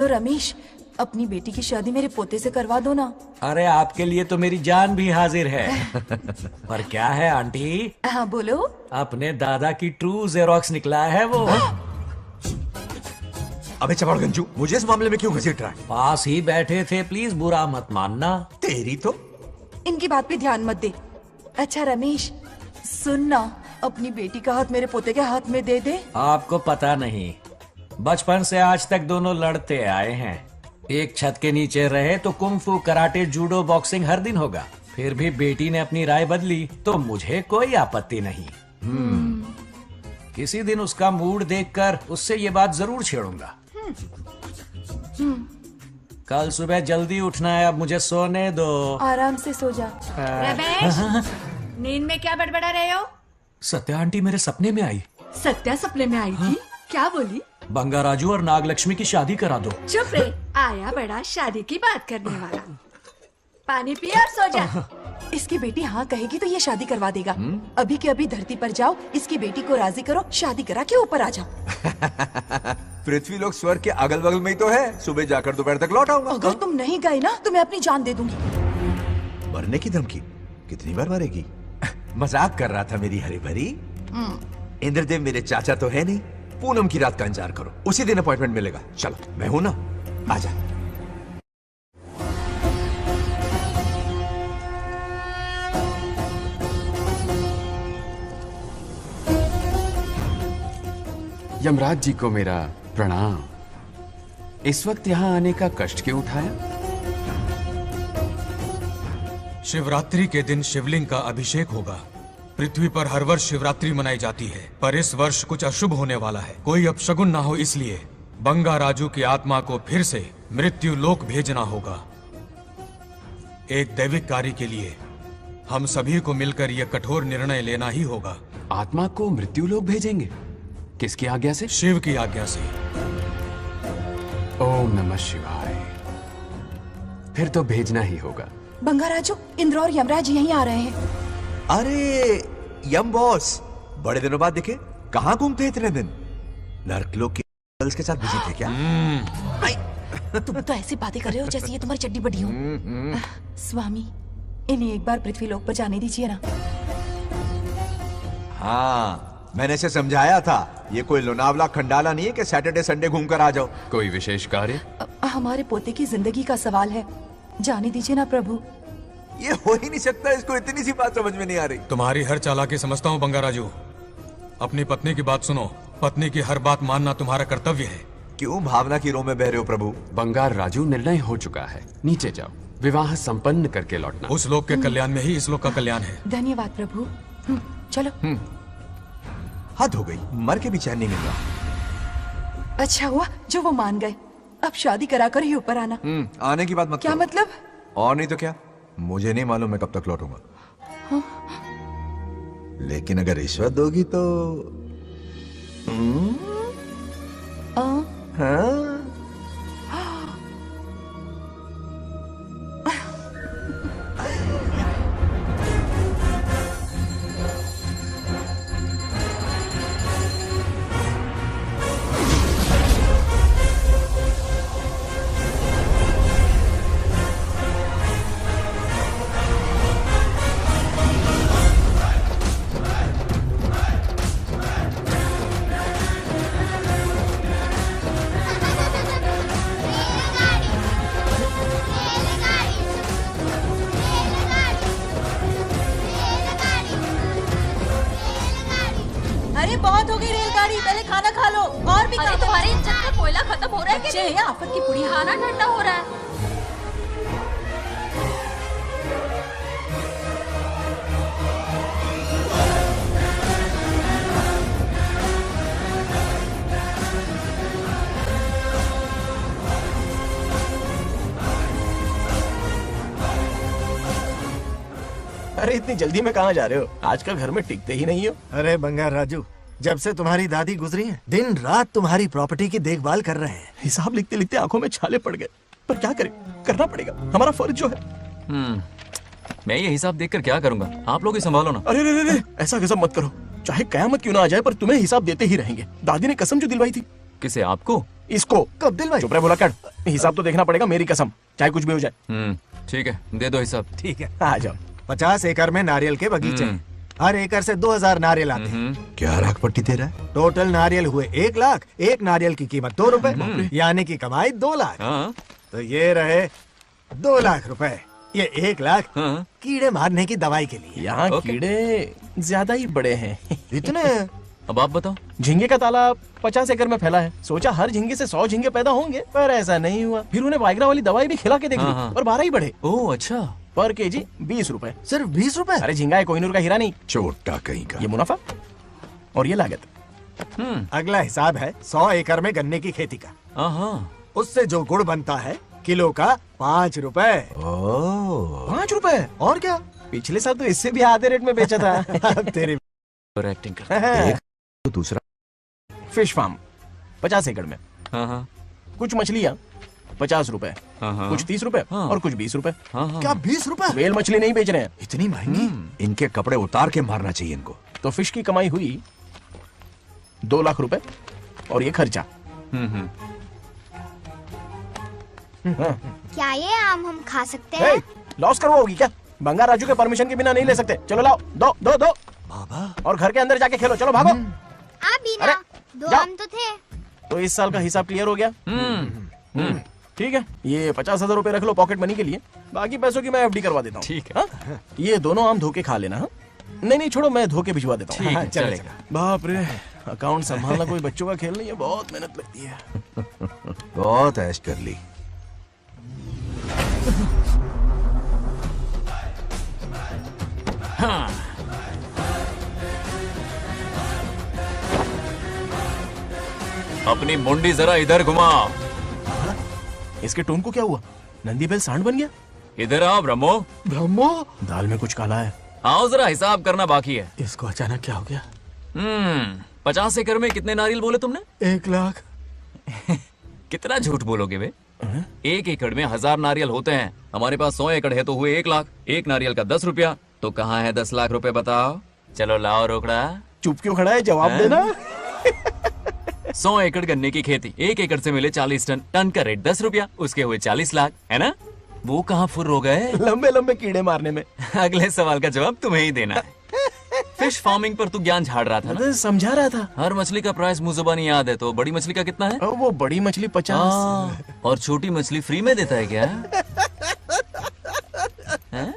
तो रमेश, अपनी बेटी की शादी मेरे पोते से करवा दो ना। अरे आपके लिए तो मेरी जान भी हाजिर है। पर क्या है आंटी? हाँ बोलो। अपने दादा की ट्रू जेरोक्स निकला है वो। अबे चपड़गंजू, मुझे इस मामले में क्यों घसीट रहा है? पास ही बैठे थे, प्लीज बुरा मत मानना। तेरी तो इनकी बात पे ध्यान मत दे। अच्छा रमेश सुन ना, अपनी बेटी का हाथ मेरे पोते के हाथ में दे दे। आपको पता नहीं, बचपन से आज तक दोनों लड़ते आए हैं। एक छत के नीचे रहे तो कुंफू, कराटे, जूडो, बॉक्सिंग हर दिन होगा। फिर भी बेटी ने अपनी राय बदली तो मुझे कोई आपत्ति नहीं। किसी दिन उसका मूड देखकर उससे ये बात जरूर छेड़ूंगा। कल सुबह जल्दी उठना है, अब मुझे सोने दो। आराम से सो जा। रमेश, नींद में क्या बड़बड़ा रहे हो? सत्या आंटी मेरे सपने में आई। सत्या सपने में आई थी? क्या बोली? बंगाराजू और नागलक्ष्मी की शादी करा दो। चुप रे, आया बड़ा शादी की बात करने वाला। पानी पी और सो जा। इसकी बेटी हाँ कहेगी तो ये शादी करवा देगा। अभी के अभी धरती पर जाओ, इसकी बेटी को राजी करो, शादी करा के ऊपर आ जाओ। पृथ्वी लोग स्वर्ग के अगल बगल में ही तो है। सुबह जाकर दोपहर तक लौट आऊंगा। अगर तुम नहीं गए ना तो मैं अपनी जान दे दूंगी। मरने की धमकी? कितनी बार मरेगी? मजाक कर रहा था मेरी हरी भरी। इंद्रदेव मेरे चाचा तो है नहीं। पूनम की रात का इंतजार करो, उसी दिन अपॉइंटमेंट मिलेगा। चलो, मैं हूं ना, आजा। यमराज जी को मेरा प्रणाम। इस वक्त यहाँ आने का कष्ट क्यों उठाया? शिवरात्रि के दिन शिवलिंग का अभिषेक होगा। पृथ्वी पर हर वर्ष शिवरात्रि मनाई जाती है, पर इस वर्ष कुछ अशुभ होने वाला है। कोई अपशगुन ना हो, इसलिए बंगाराजू की आत्मा को फिर से मृत्यु लोक भेजना होगा। एक दैविक कार्य के लिए हम सभी को मिलकर यह कठोर निर्णय लेना ही होगा। आत्मा को मृत्यु लोक भेजेंगे? किसकी आज्ञा से? शिव की आज्ञा से। ओम नमः शिवाय। फिर तो भेजना ही होगा। बंगाराजू, इंद्र और यमराज यहीं आ रहे हैं। अरे यम बॉस, बड़े दिनों बाद दिखे। कहाँ घूमते इतने दिन? नर्कलोक के गर्ल्स के साथ बिजी थे क्या? तुम तो ऐसी बातें कर रहे हो जैसे ये तुम्हारी चड्डी बड़ी हो। स्वामी, इन्हें एक बार पृथ्वी लोक पर जाने दीजिए ना। हाँ, मैंने इसे समझाया था। ये कोई लोनावला खंडाला नहीं है कि सैटरडे संडे घूम कर आ जाओ। कोई विशेष कार्य? हमारे पोते की जिंदगी का सवाल है, जाने दीजिए ना प्रभु। ये हो ही नहीं सकता। इसको इतनी सी बात समझ में नहीं आ रही। तुम्हारी हर चालाकी समझता हूँ बंगाराजू। अपनी पत्नी की बात सुनो। पत्नी की हर बात मानना तुम्हारा कर्तव्य है। क्यों भावना की रो में बह रहे हो प्रभु? बंगार राजू, निर्णय हो चुका है। नीचे जाओ, विवाह संपन्न करके लौटना। उस लोक के कल्याण में ही इस लोक का कल्याण है। धन्यवाद प्रभु। चलो। हद हो गई, मर के भी चैन नहीं मिल रहा। अच्छा हुआ जो वो मान गए। अब शादी कराकर ही ऊपर आना। आने की बात मत क्या करो। मतलब? और नहीं तो क्या, मुझे नहीं मालूम मैं कब तक लौटूंगा। लेकिन अगर रिश्वत दोगी तो हाँ? अरे बहुत हो गई रेलगाड़ी, पहले खाना खा लो। और भी अरे तुम्हारी इज्जत का कोयला खत्म हो रहा है कि नहीं? आफत की पुड़ी। खाना ठंडा हो रहा है। अरे इतनी जल्दी में कहाँ जा रहे हो? आजकल घर में टिकते ही नहीं हो। अरे बंगार राजू, जब से तुम्हारी दादी गुजरी हैं, दिन रात तुम्हारी प्रॉपर्टी की देखभाल कर रहे हैं। हिसाब लिखते लिखते आंखों में छाले पड़ गए, पर क्या करें, करना पड़ेगा, हमारा फर्ज जो है। मैं ये हिसाब देखकर क्या करूंगा? आप लोग ही संभालो ना। अरे रे रे रे, ऐसा कसम मत करो। चाहे कयामत क्यों ना आ जाए, पर तुम्हें हिसाब देते ही रहेंगे। दादी ने कसम जो दिलवाई थी। किसे? आपको? इसको कब दिलवाई? चुप रहे बोला कर, हिसाब तो देखना पड़ेगा, मेरी कसम, चाहे कुछ भी हो जाए। ठीक है, दे दो हिसाब। ठीक है। आ जाओ। 50 एकड़ में नारियल के बगीचे हैं। हर एकड़ से 2000 नारियल आते हैं। क्या लाख पट्टी दे रहा है? टोटल नारियल हुए 1 लाख। एक नारियल की कीमत 2 रुपए, यानी कि कमाई 2 लाख। हाँ तो ये रहे 2 लाख रुपए। ये 1 लाख हाँ। कीड़े मारने की दवाई के लिए। यहाँ ओके। कीड़े ज्यादा ही बड़े हैं। इतने? अब आप बताओ। झींगे का तालाब 50 एकड़ में फैला है। सोचा हर झींगे से 100 झींगे पैदा होंगे, पर ऐसा नहीं हुआ। फिर उन्हें वाइग्रा वाली दवाई भी खिला के देख ली, हाँ, हाँ। और 12 ही बढ़े। ओह अच्छा। पर केजी 20 रुपए। सिर्फ 20 रुपए? अरे झींगा है, कोहिनूर का हीरा नहीं। छोटा कहीं का। ये मुनाफा और ये लागत। अगला हिसाब है 100 एकड़ में गन्ने की खेती का। हाँ उससे जो गुड़ बनता है किलो का 5 रुपए। ओह 5 रुपए? और क्या? पिछले साल तो इससे भी आधे रेट में बेचा था। अब तेरी और एक्टिंग कर। एक तो दूसरा फिश फार्म 50 एकड़ में। हाँ हाँ कुछ मछलियाँ 50 रुपए, हाँ हाँ। कुछ 30 रुपए हाँ। और कुछ 20 रुपए। हाँ हाँ। क्या 20 रुपए? वेल मछली नहीं बेच रहे हैं। इतनी महंगी? इनके कपड़े उतार के मारना चाहिए इनको। तो फिश की कमाई हुई 2 लाख रुपए और ये खर्चा। क्या ये आम हम खा सकते हैं? लॉस करवाओगी क्या? बंगा राजू के परमिशन के बिना नहीं ले सकते। चलो लाओ, दो दो दो। बाबा और घर के अंदर जाके खेलो, चलो भागो। आप भी अरे, ना, 2 जाओ। आम तो थे। तो इस साल का हिसाब क्लियर हो गया। ठीक है, ये 50,000 रुपए रख लो पॉकेट मनी के लिए, बाकी पैसों की मैं एफडी करवा देता हूँ। ठीक है। ये दोनों आम धो के खा लेना। हाँ? नहीं नहीं छोड़ो, मैं धो के भिजवा देता हूँ। ठीक है, चलेगा। चलेगा। बाप रे, अकाउंट संभालना कोई बच्चों का खेल नहीं है, बहुत मेहनत लगती है। बहुत ऐश कर ली। अपनी मुंडी जरा इधर घुमाओ। इसके टोन को क्या हुआ? नंदी बैल सांड बन गया? इधर आओ ब्रह्मो। ब्रह्मो, दाल में कुछ काला है। आओ जरा हिसाब करना बाकी है। इसको अचानक क्या हो गया? 50 एकड़ में कितने नारियल बोले तुमने? 1 लाख। कितना झूठ बोलोगे बे? 1 एकड़ में 1000 नारियल होते हैं। हमारे पास 100 एकड़ है तो हुए 1 लाख। एक नारियल का 10 रुपया, तो कहाँ है 10 लाख रुपए बताओ? चलो लाओ रोकड़ा। चुप क्यों खड़ा है? जवाब देना। 100 एकड़ गन्ने की खेती, 1 एकड़ से मिले 40 टन। टन का रेट 10 रुपया, उसके हुए 40 लाख, है ना? वो कहाँ फुर हो गए? लंबे लंबे कीड़े मारने में। अगले सवाल का जवाब तुम्हें ही देना है। फिश फार्मिंग पर तू ज्ञान झाड़ रहा था ना? अरे समझा रहा था। हर मछली का प्राइस मुंह जुबानी याद है, तो बड़ी मछली का कितना है? वो बड़ी मछली 50। और छोटी मछली फ्री में देता है क्या? हैं?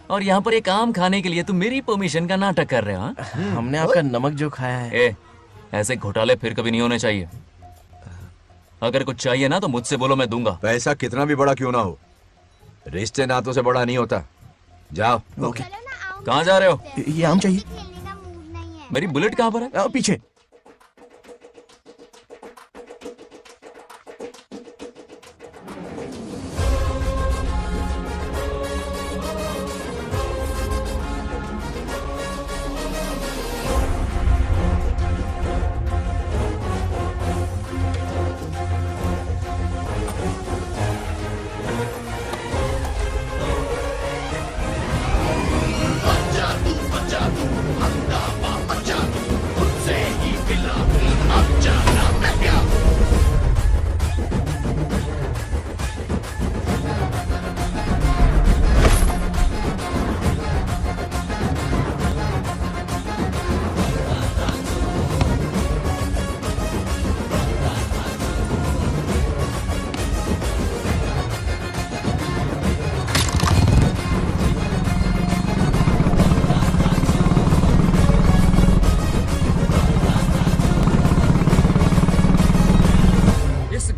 और यहाँ पर एक आम खाने के लिए तुम मेरी परमिशन का नाटक कर रहे हो? हाँ? हमने आपका नमक जो खाया है। ए, ऐसे घोटाले फिर कभी नहीं होने चाहिए। अगर कुछ चाहिए ना तो मुझसे बोलो, मैं दूंगा। पैसा कितना भी बड़ा क्यों ना हो, रिश्ते नातों से बड़ा नहीं होता। जाओ। ओके। चलो ना, आओ। कहाँ जा रहे हो? ये आम चाहिए। खेलने का मूड नहीं है। मेरी बुलेट कहाँ पर है? पीछे।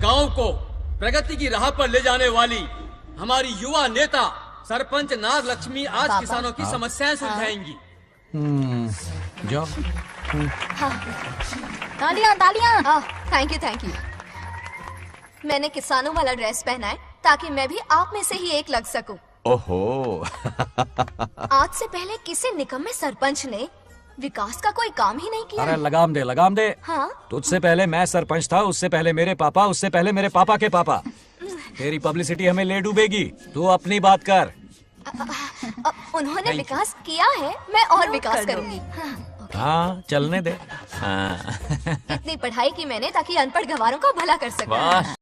गांव को प्रगति की राह पर ले जाने वाली हमारी युवा नेता सरपंच नाग लक्ष्मी आज किसानों की समस्याएं सुलझाएंगी। जाओ। तालियां तालियां। Thank you. मैंने किसानों वाला ड्रेस पहना है ताकि मैं भी आप में से ही एक लग सकूं। ओहो। आज से पहले किसी निकम्मे सरपंच ने विकास का कोई काम ही नहीं किया। अरे लगाम दे। हाँ? तुझसे पहले मैं सरपंच था, उससे पहले मेरे पापा, उससे पहले मेरे पापा के पापा। तेरी पब्लिसिटी हमें ले डूबेगी, तू अपनी बात कर। उन्होंने विकास किया है, मैं और विकास करूंगी। हाँ चलने दे। हाँ। इतनी पढ़ाई की मैंने ताकि अनपढ़ गंवारों का भला कर सकूं। वाह